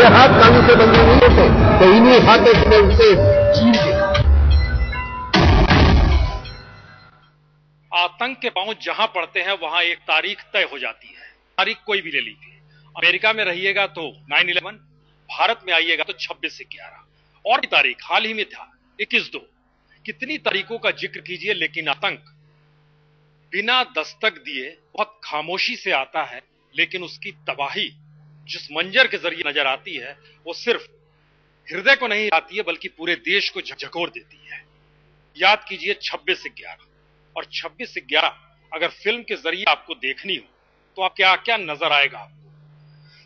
ये हाथ कानून से बंधे नहीं होते, तो इन्हीं हाथों से उसे चीर दिया। आतंक के पांव जहां पड़ते हैं वहां एक तारीख तय हो जाती है। तारीख कोई भी ले लीजिए, अमेरिका में रहिएगा तो 9/11, भारत में आइएगा तो 26/11, और भी तारीख हाल ही में था 21/2। कितनी तारीखों का जिक्र कीजिए, लेकिन आतंक बिना दस्तक दिए बहुत खामोशी से आता है, लेकिन उसकी तबाही जिस मंजर के जरिए नजर आती है वो सिर्फ हृदय को नहीं आती है बल्कि पूरे देश को झकझोर देती है। याद कीजिए 26/11, और 26/11 अगर फिल्म के जरिए आपको देखनी हो तो आप क्या क्या नजर आएगा आपको?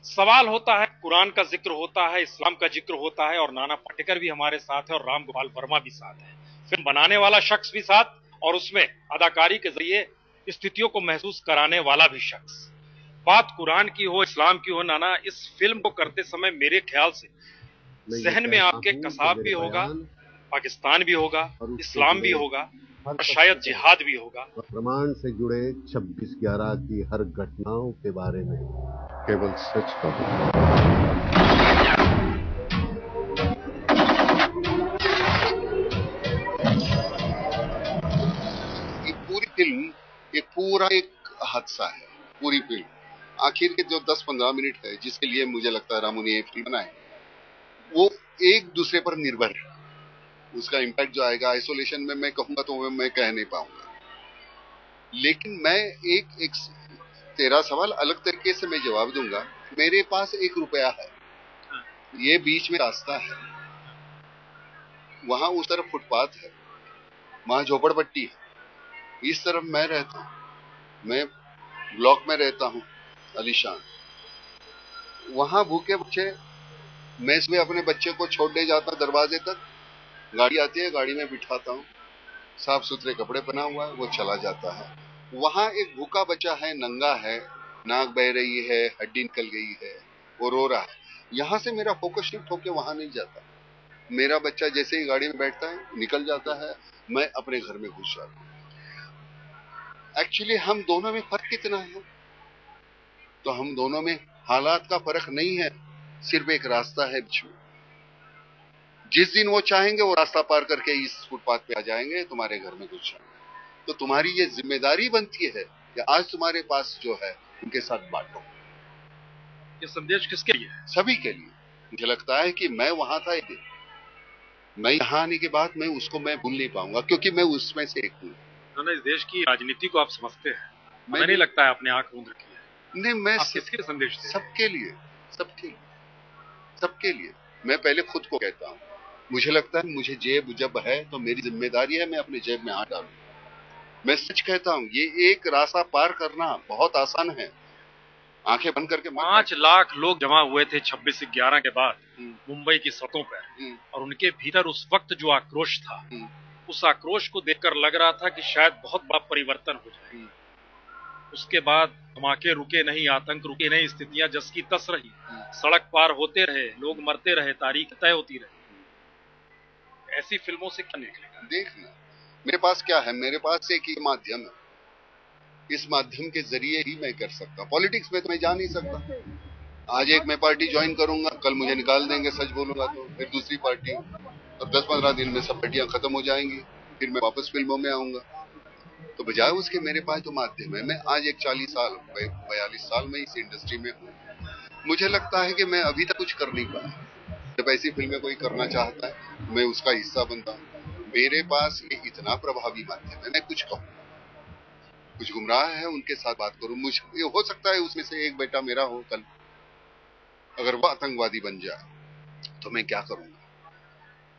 सवाल होता है, कुरान का जिक्र होता है, इस्लाम का जिक्र होता है, और नाना पाटेकर भी हमारे साथ है और राम गोपाल वर्मा भी साथ है, फिल्म बनाने वाला शख्स भी साथ, और उसमें अदाकारी के जरिए स्थितियों को महसूस कराने वाला भी शख्स। बात कुरान की हो, इस्लाम की हो, नाना, इस फिल्म को करते समय मेरे ख्याल से जहन में आपके कसाब भी होगा, पाकिस्तान भी होगा, इस्लाम भी होगा, और शायद जिहाद भी होगा। प्रमाण से जुड़े 26/11 की हर घटनाओं के बारे में केवल सच कहूंगा। ये पूरी फिल्म पूरा एक हादसा है। पूरी फिल्म आखिर के जो 10-15 मिनट है, जिसके लिए मुझे लगता है रामू ने ये फिल्म बनाई, वो एक दूसरे पर निर्भर है। उसका इम्पैक्ट जो आएगा आइसोलेशन में मैं कहूंगा तो मैं कह नहीं पाऊंगा। लेकिन मैं एक तेरा सवाल अलग तरीके से मैं जवाब दूंगा। मेरे पास 1 रुपया है, ये बीच में रास्ता है, वहां उस तरफ फुटपाथ है, वहां झोपड़पट्टी है, इस तरफ मैं रहता हूं, मैं ब्लॉक में रहता हूं आलीशान। वहां भूखे बच्चे, मैं इसमें अपने बच्चे को छोड़ने जाता दरवाजे तक, गाड़ी आती है, गाड़ी में बिठाता हूँ, साफ सुथरे कपड़े पहना हुआ है, वो चला जाता है। वहां एक भूखा बच्चा है, नंगा है, नाक बह रही है, हड्डी निकल गई है, वो रो रहा है। यहां से मेरा फोकस शिफ्ट होकर वहां नहीं जाता। मेरा बच्चा जैसे ही गाड़ी में बैठता है, निकल जाता है, मैं अपने घर में घुस जाता हूँ। एक्चुअली हम दोनों में फर्क कितना है? तो हम दोनों में हालात का फर्क नहीं है, सिर्फ एक रास्ता है बीच में। जिस दिन वो चाहेंगे वो रास्ता पार करके इस फुटपाथ पे आ जाएंगे, तुम्हारे घर में घुस जाएंगे। तो तुम्हारी ये जिम्मेदारी बनती है कि आज तुम्हारे पास जो है उनके साथ बांटो। ये संदेश किसके लिए है? सभी के लिए। मुझे लगता है कि मैं वहां था एक दिन, मैं यहाँ आने के बाद मैं उसको मैं भूल नहीं पाऊंगा, क्योंकि मैं उसमें से एक हूँ। इस देश की राजनीति को आप समझते हैं, मुझे नहीं लगता है आपने आंख मूंद रखी है। नहीं, मैं किसके संदेश थे? सबके लिए, सबके लिए, सबके लिए। मैं पहले खुद को कहता हूँ, मुझे लगता है मुझे जेब जब है तो मेरी जिम्मेदारी है मैं अपने जेब में हाथ डालूं। मैं सच कहता हूँ, ये एक रास्ता पार करना बहुत आसान है। आंखें बंद करके 5 लाख लोग जमा हुए थे 26/11 के बाद मुंबई की सड़कों पर, और उनके भीतर उस वक्त जो आक्रोश था, उस आक्रोश को देखकर लग रहा था कि शायद बहुत बड़ा परिवर्तन हो जाए। उसके बाद धमाके रुके नहीं, आतंक रुके नहीं, स्थितियां जस की तस रही, सड़क पार होते रहे, लोग मरते रहे, तारीख तय होती रही। ऐसी फिल्मों से क्या निकलेगा? देखना, मेरे पास क्या है, मेरे पास एक ही माध्यम है, इस माध्यम के जरिए ही मैं कर सकता। पॉलिटिक्स में तो मैं जा नहीं सकता। आज एक मैं पार्टी ज्वाइन करूंगा, कल मुझे निकाल देंगे सच बोलूंगा तो, फिर दूसरी पार्टी, और 10-15 दिन में सब पार्टियां खत्म हो जाएंगी, फिर मैं वापस फिल्मों में आऊंगा। तो बजाय उसके मेरे पास तो माध्यम है। मैं आज एक 42 साल में इस इंडस्ट्री में हूँ। मुझे लगता है कि मैं अभी तक कुछ कर नहीं पाया। जब ऐसी फिल्में कोई करना चाहता है, मैं उसका हिस्सा बनता हूँ। मेरे पास ये इतना प्रभावी माध्यम है, मैं कुछ कहूँ, कुछ गुमराह है उनके साथ बात करूं। मुझे हो सकता है उसमें से एक बेटा मेरा हो, कल अगर वह आतंकवादी बन जाए तो मैं क्या करूंगा।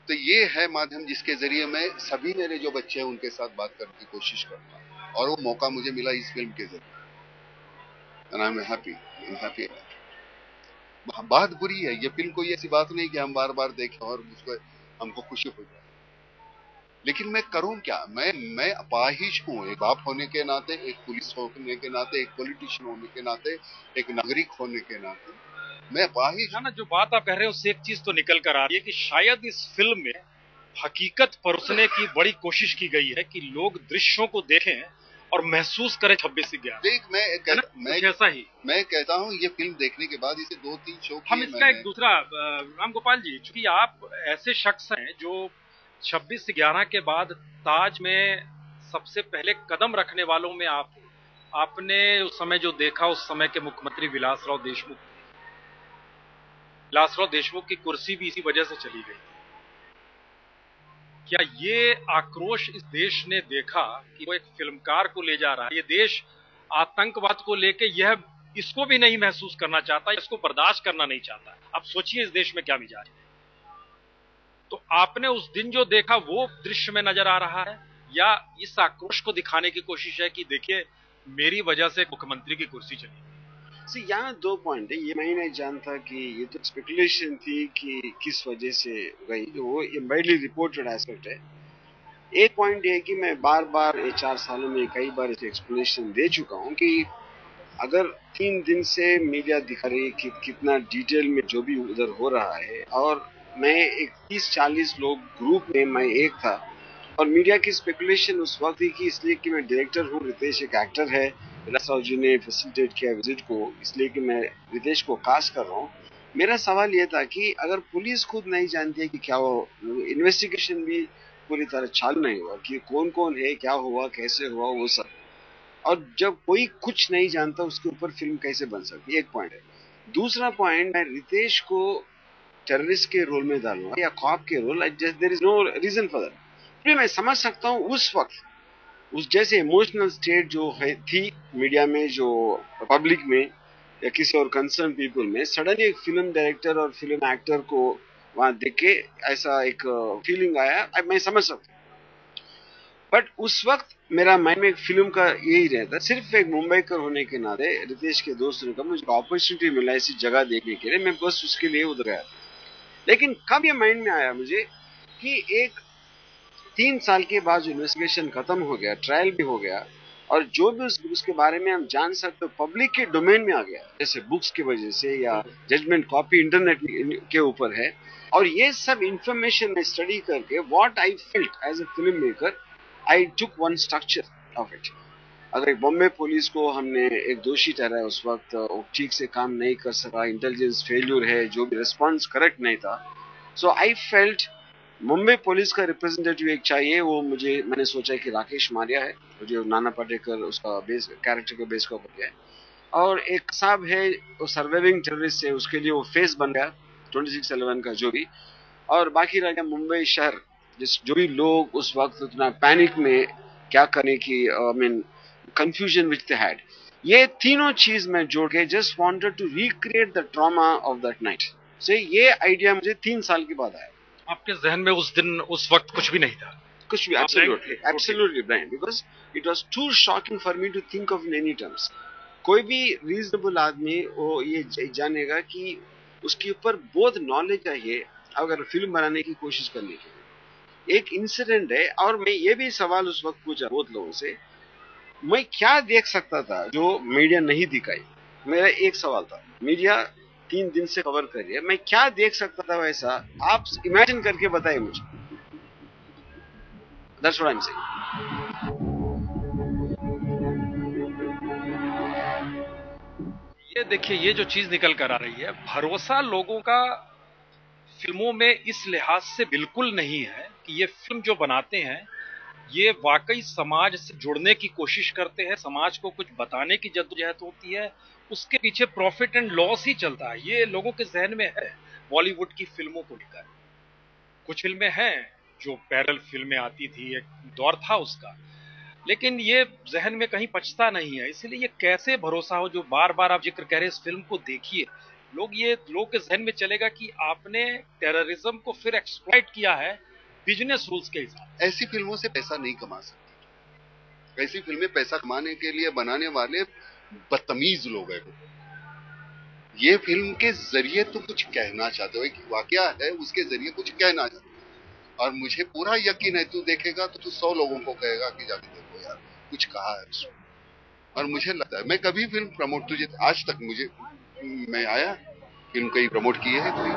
तो ये है माध्यम जिसके जरिए मैं सभी मेरे जो बच्चे हैं उनके साथ बात करने की कोशिश करता हूं, और वो मौका मुझे मिला इस फिल्म के जरिए। And I am happy. बात बुरी है, ये फिल्म कोई ऐसी बात नहीं कि हम बार बार देखें और उसको हमको खुशी हो जाए, लेकिन मैं करूं क्या? मैं अपाहिज हूं, एक बाप होने के नाते, एक पुलिस होने के नाते, एक पॉलिटिशियन होने के नाते, एक नागरिक होने के नाते मैं अपाहिज। ना जो बात आप कह रहे हो उससे एक चीज तो निकल कर आ रही है कि शायद इस फिल्म में हकीकत परोसने की बड़ी कोशिश की गई है कि लोग दृश्यों को देखें और महसूस करे 26/11। देख कुछ ऐसा ही मैं कहता हूँ ये फिल्म देखने के बाद इसे 2-3 शो हम इसका एक दूसरा राम गोपाल जी, चूंकि आप ऐसे शख्स हैं जो 26/11 के बाद ताज में सबसे पहले कदम रखने वालों में आपने उस समय जो देखा, उस समय के मुख्यमंत्री विलासराव देशमुख की कुर्सी भी इसी वजह से चली गई। क्या ये आक्रोश इस देश ने देखा कि वो एक फिल्मकार को ले जा रहा है? ये देश आतंकवाद को लेके इसको भी नहीं महसूस करना चाहता, इसको बर्दाश्त करना नहीं चाहता। अब सोचिए इस देश में क्या मिजाज है। तो आपने उस दिन जो देखा वो दृश्य में नजर आ रहा है, या इस आक्रोश को दिखाने की कोशिश है कि देखिए मेरी वजह से मुख्यमंत्री की कुर्सी चली? यहाँ 2 पॉइंट है। ये मैं नहीं जानता कि ये तो स्पेकुलेशन थी कि किस वजह से गई, वो वाइडली रिपोर्टेड एस्पेक्ट है। एक पॉइंट ये है कि मैं बार बार 4 सालों में कई बार इसे एक्सप्लेनेशन दे चुका हूँ कि अगर 3 दिन से मीडिया दिखा रही कि कितना डिटेल में जो भी उधर हो रहा है, और मैं एक 30-40 लोग ग्रुप में मैं एक था, और मीडिया की स्पेकुलेशन उस वक्त थी कि इसलिए कि मैं डायरेक्टर हूँ, रितेश एक एक्टर है, विलासराव जी ने फैसिलिटेट किया विजिट को, इसलिए कि मैं रितेश को कास्ट कर रहा हूँ। मेरा सवाल यह था कि अगर पुलिस खुद नहीं जानती है कि क्या वो इन्वेस्टिगेशन भी पूरी तरह चालू नहीं हुआ कि कौन कौन है, क्या हुआ, कैसे हुआ, वो सब, और जब कोई कुछ नहीं जानता उसके ऊपर फिल्म कैसे बन सकती है? एक पॉइंट है। दूसरा पॉइंट, मैं रितेश को टेररिस्ट के रोल में डालूंगा या कॉप के role, there is no reason for that. फिर मैं समझ सकता हूँ उस वक्त उस जैसे इमोशनल स्टेट जो है थी मीडिया में, जो पब्लिक में या किसी और कंसर्न पीपल में, सडनली एक फिल्म डायरेक्टर और फिल्म एक्टर को वहां देख के ऐसा एक फीलिंग आया, मैं समझ सकता हूँ। बट उस वक्त मेरा माइंड में एक फिल्म का यही रहता, सिर्फ एक मुंबईकर होने के नाते रितेश के दोस्त ने कहा मुझे अपॉर्चुनिटी मिला ऐसी जगह देखने के लिए, मैं बस उसके लिए उधर गया। लेकिन कब ये माइंड में आया मुझे कि एक 3 साल के बाद जो इन्वेस्टिगेशन खत्म हो गया, ट्रायल भी हो गया, और जो भी उसके बारे में हम जान सकते हो पब्लिक के डोमेन में आ गया, जैसे बुक्स की वजह से या जजमेंट कॉपी इंटरनेट के ऊपर है, और ये सब इंफॉर्मेशन में स्टडी करके what I felt as a film maker, I took one structure of it. अगर एक बॉम्बे पुलिस को हमने एक दोषी ठहराया उस वक्त, ठीक से काम नहीं कर सका, इंटेलिजेंस फेल्यूर है, जो भी रिस्पॉन्स करेक्ट नहीं था, सो आई फेल्ट मुंबई पुलिस का रिप्रेजेंटेटिव एक चाहिए। वो मैंने सोचा कि राकेश मारिया है, जो नाना पाटेकर उसका बेस कैरेक्टर के बेस का ऊपर गया है, और एक साहब है वो सर्वाइविंग टेररिस्ट है, उसके लिए वो फेस बन गया 26/11 का जो भी, और बाकी रह गया मुंबई शहर, जो भी लोग उस वक्त उतना पैनिक में क्या करने की कंफ्यूजन विच दे हैड। ये तीनों चीज मैं जोड़ के just wanted to recreate the trauma of that night से, ये आइडिया मुझे 3 साल के बाद आया। आपके जहन में उस दिन उस वक्त कुछ भी नहीं था? कुछ भी, absolutely blind, because it was too shocking for me to think of in any terms. कोई भी रीजनेबल आदमी वो ये जानेगा कि उसके ऊपर बहुत नॉलेज चाहिए अगर फिल्म बनाने की कोशिश करने के लिए। एक इंसिडेंट है, और मैं ये भी सवाल उस वक्त पूछा बहुत लोगों से, मैं क्या देख सकता था जो मीडिया नहीं दिखाई। मेरा एक सवाल था, मीडिया 3 दिन से कवर कर रही है, मैं क्या देख सकता था वैसा, आप इमेजिन करके बताइए मुझे। That's what I'm saying. ये देखिए, ये जो चीज निकल कर आ रही है, भरोसा लोगों का फिल्मों में इस लिहाज से बिल्कुल नहीं है कि ये फिल्म जो बनाते हैं ये वाकई समाज से जुड़ने की कोशिश करते हैं, समाज को कुछ बताने की जद्दोजहद होती है, उसके पीछे प्रॉफिट एंड लॉस ही चलता है। ये लोगों के जहन में है बॉलीवुड की फिल्मों को लेकर। कुछ फिल्में हैं जो पैरेलल फिल्में आती थी, एक दौर था उसका, लेकिन ये जहन में कहीं पचता नहीं है। इसलिए ये कैसे भरोसा हो, जो बार बार आप जिक्र कह रहे हैं, इस फिल्म को देखिए, लोग के जहन में चलेगा कि आपने टेररिज्म को फिर एक्सप्लॉइट किया है बिजनेस रूल्स के हिसाब। ऐसी फिल्मों से पैसा नहीं कमा सकते। ऐसी फिल्में पैसा कमाने के लिए बनाने वाले बदतमीज लोग हैं। ये फिल्म के जरिए तो कुछ कहना चाहते हो, एक वाकया है उसके जरिए कुछ कहना चाहते हो, और मुझे पूरा यकीन है तू देखेगा तो तू 100 लोगों को कहेगा कि जाके देखो यार कुछ कहा है उसने। और मुझे लगता है मैं कभी फिल्म प्रमोट, तुझे आज तक मैं आया फिल्म कहीं प्रमोट की है कोई?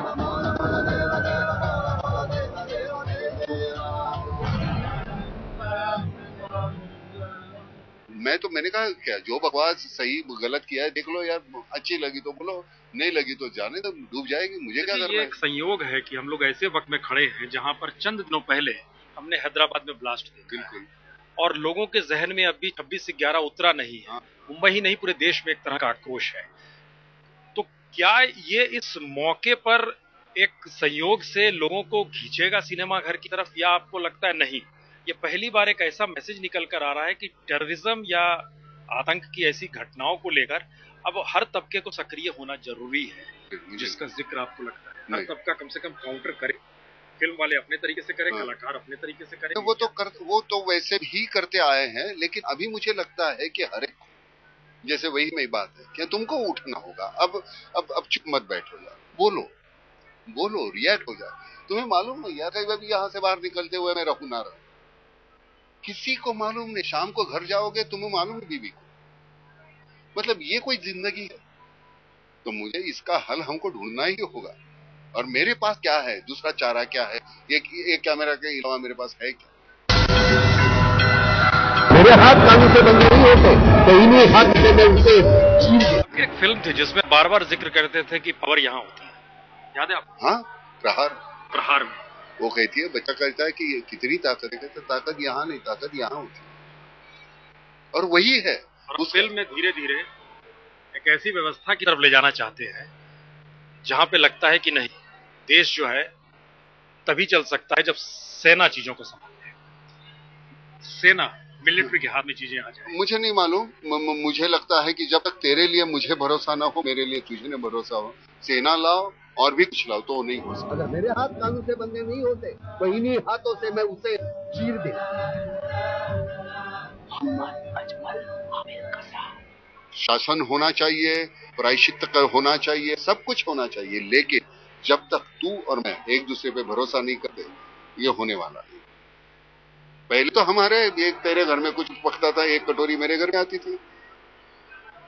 मैंने कहा क्या जो बकवास सही गलत किया है देख लो यार, अच्छी लगी तो बोलो, नहीं लगी तो जाने तो, डूब जाएगी, मुझे क्या करना ये है। एक संयोग है कि हम लोग ऐसे वक्त में खड़े हैं जहां पर चंद दिनों पहले हमने हैदराबाद में ब्लास्ट देखा। बिल्कुल। और लोगों के जहन में अभी 26 से 11 उतरा नहीं है। मुंबई ही नहीं पूरे देश में एक तरह का आक्रोश है। तो क्या ये इस मौके पर एक संयोग से लोगों को खींचेगा सिनेमा घर की तरफ, या आपको लगता है नहीं, ये पहली बार एक ऐसा मैसेज निकल कर आ रहा है कि टेररिज्म या आतंक की ऐसी घटनाओं को लेकर अब हर तबके को सक्रिय होना जरूरी है, जिसका जिक्र आपको लगता है हर तबका कम से कम काउंटर करे? फिल्म वाले अपने तरीके से करें, कलाकार अपने तरीके से करें। वो तो वैसे ही करते आए हैं, लेकिन अभी मुझे लगता है कि हर एक, जैसे वही मेरी बात है कि तुमको उठना होगा। अब चुप मत बैठो यार, बोलो, रिएक्ट हो जाए। तुम्हें मालूम नहीं यार, कई बार यहाँ से बाहर निकलते हुए मैं रहूं ना रहूं, किसी को मालूम नहीं। शाम को घर जाओगे, तुम्हें मालूम है बीवी को, मतलब ये कोई जिंदगी है? तो मुझे इसका हल हमको ढूंढना ही होगा। और मेरे पास क्या है, दूसरा चारा क्या है? एक कैमरा के अलावा मेरे पास है क्या? मेरे हाथ कानून से बंद नहीं होते, तो इन्हीं हाथ से मैं उसे एक फिल्म थी जिसमें बार बार जिक्र करते थे कि पावर यहाँ होती है, याद है आपको? हाँ, प्रहार में वो कहती है, बच्चा कहता है कि कितनी ताकत है, तो ताकत यहाँ नहीं, ताकत यहाँ होती है। और वही है। और उस फिल्म में धीरे धीरे एक ऐसी व्यवस्था की तरफ ले जाना चाहते हैं जहां पे लगता है कि नहीं, देश जो है तभी चल सकता है जब सेना चीजों को संभाले, सेना मिलिट्री के हाथ में चीजें आ जाए। मुझे नहीं मालूम, मुझे लगता है कि जब तक तेरे लिए मुझे भरोसा ना हो, मेरे लिए तुझे न भरोसा हो, सेना लाओ और भी कुछ लाओ, तो नहीं हो सकता। अगर मेरे हाथ कानून से बंधे नहीं होते, तो इन्हीं हाथों से मैं उसे चीर दे। शासन होना चाहिए, प्रायश्चित होना चाहिए, सब कुछ होना चाहिए, लेकिन जब तक तू और मैं एक दूसरे पे भरोसा नहीं करते, ये होने वाला नहीं। पहले तो हमारे एक तेरे घर में कुछ पकता था, एक कटोरी मेरे घर में आती थी,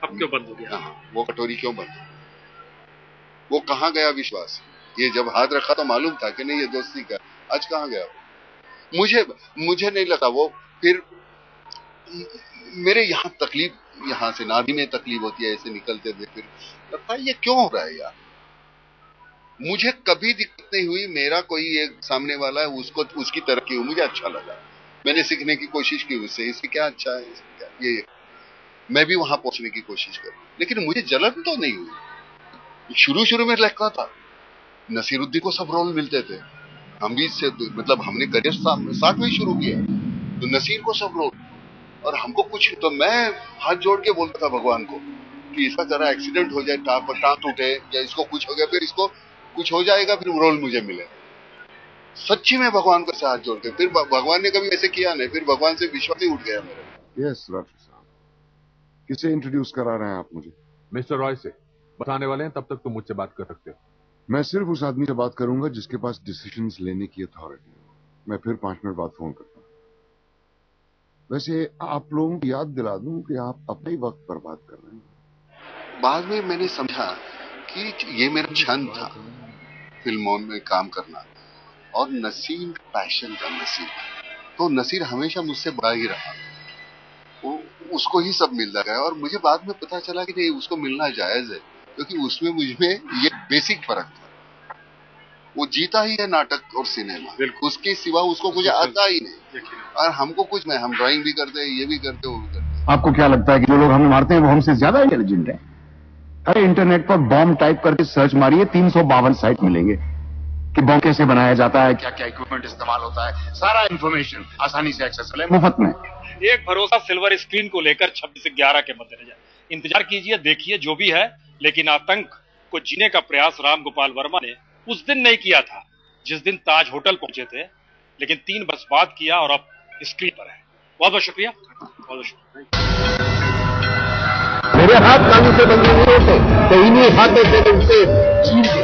अब क्यों बंद हो गया? वो कटोरी क्यों बंद? वो कहाँ गया विश्वास? ये जब हाथ रखा तो मालूम था कि नहीं ये दोस्ती का, आज कहाँ गया? मुझे नहीं लगा वो। फिर मेरे यहाँ तकलीफ, यहाँ से नाभि में तकलीफ होती है, ऐसे निकलते थे, फिर लगता है ये क्यों हो रहा है यार। मुझे कभी दिक्कत नहीं हुई, मेरा कोई एक सामने वाला है, उसको उसकी तरक्की हुई, मुझे अच्छा लगा, मैंने सीखने की कोशिश की उससे, इससे क्या अच्छा है, इससे क्या, ये मैं भी वहां पहुंचने की कोशिश करूं, लेकिन मुझे जलन तो नहीं हुई। शुरू में लगता था नसीरुद्दीन को सब रोल मिलते थे, हम भी इससे मतलब हमने करियर साथ में शुरू किया, तो नसीर को सब रोल और हमको कुछ, तो मैं हाथ जोड़ के बोलता था भगवान को कि इसका जरा एक्सीडेंट हो जाए, टांग टूटे या इसको कुछ हो गया, फिर इसको कुछ हो जाएगा, फिर रोल मुझे मिले। सच्ची में भगवान को से हाथ जोड़ के, फिर भगवान ने कभी ऐसे किया नहीं, फिर भगवान से विश्वास ही उठ गया मेरा। यस राष्ट्र साहब, किसे इंट्रोड्यूस करा रहे हैं आप मुझे? मिस्टर रॉय से बताने वाले हैं, तब तक तुम मुझसे बात कर सकते हो। मैं सिर्फ उस आदमी से बात करूंगा जिसके पास डिसीजंस लेने की अथॉरिटी हो। मैं फिर 5 मिनट बाद फोन करता हूं। वैसे आप लोगों को याद दिला दूं कि आप अपना ही वक्त बर्बाद कर रहे हैं। बाद में मैंने समझा कि ये मेरा छंद था, फिल्मों में काम करना, और नसीर पैशन था नसीर, तो नसीर हमेशा मुझसे बड़ा ही रहा, उसको ही सब मिलता गया। और मुझे बाद में पता चला कि नहीं, उसको मिलना जायज है, क्योंकि उसमें मुझमें ये बेसिक फर्क था। वो जीता ही है नाटक और सिनेमा, उसके सिवा उसको कुछ आता ही नहीं। और हमको कुछ नहीं, हम ड्राइंग भी करते हैं, ये भी करते हैं, वो भी करते हैं। आपको क्या लगता है कि जो लोग हमें मारते हैं वो हमसे ज्यादा इंटेलिजेंट हैं? अरे इंटरनेट पर बॉम्ब टाइप करके सर्च मारिए, 352 साइट मिलेंगे कि बॉम्ब कैसे बनाया जाता है, क्या क्या इक्विपमेंट इस्तेमाल होता है, सारा इंफॉर्मेशन आसानी से एक्सेसिबल है, मुफ्त में। एक भरोसा सिल्वर स्क्रीन को लेकर 26 से 11 के मद्देनजर इंतजार कीजिए, देखिए जो भी है, लेकिन आतंक को जीने का प्रयास राम गोपाल वर्मा ने उस दिन नहीं किया था जिस दिन ताज होटल पहुंचे थे, लेकिन 3 वर्ष बाद किया और अब स्क्रीन पर है। बहुत बहुत शुक्रिया, बहुत बहुत शुक्रिया। मेरे हाथ कानून से बंधे नहीं होते, तो इन्हीं हाथों से मैं उसे चीर दे।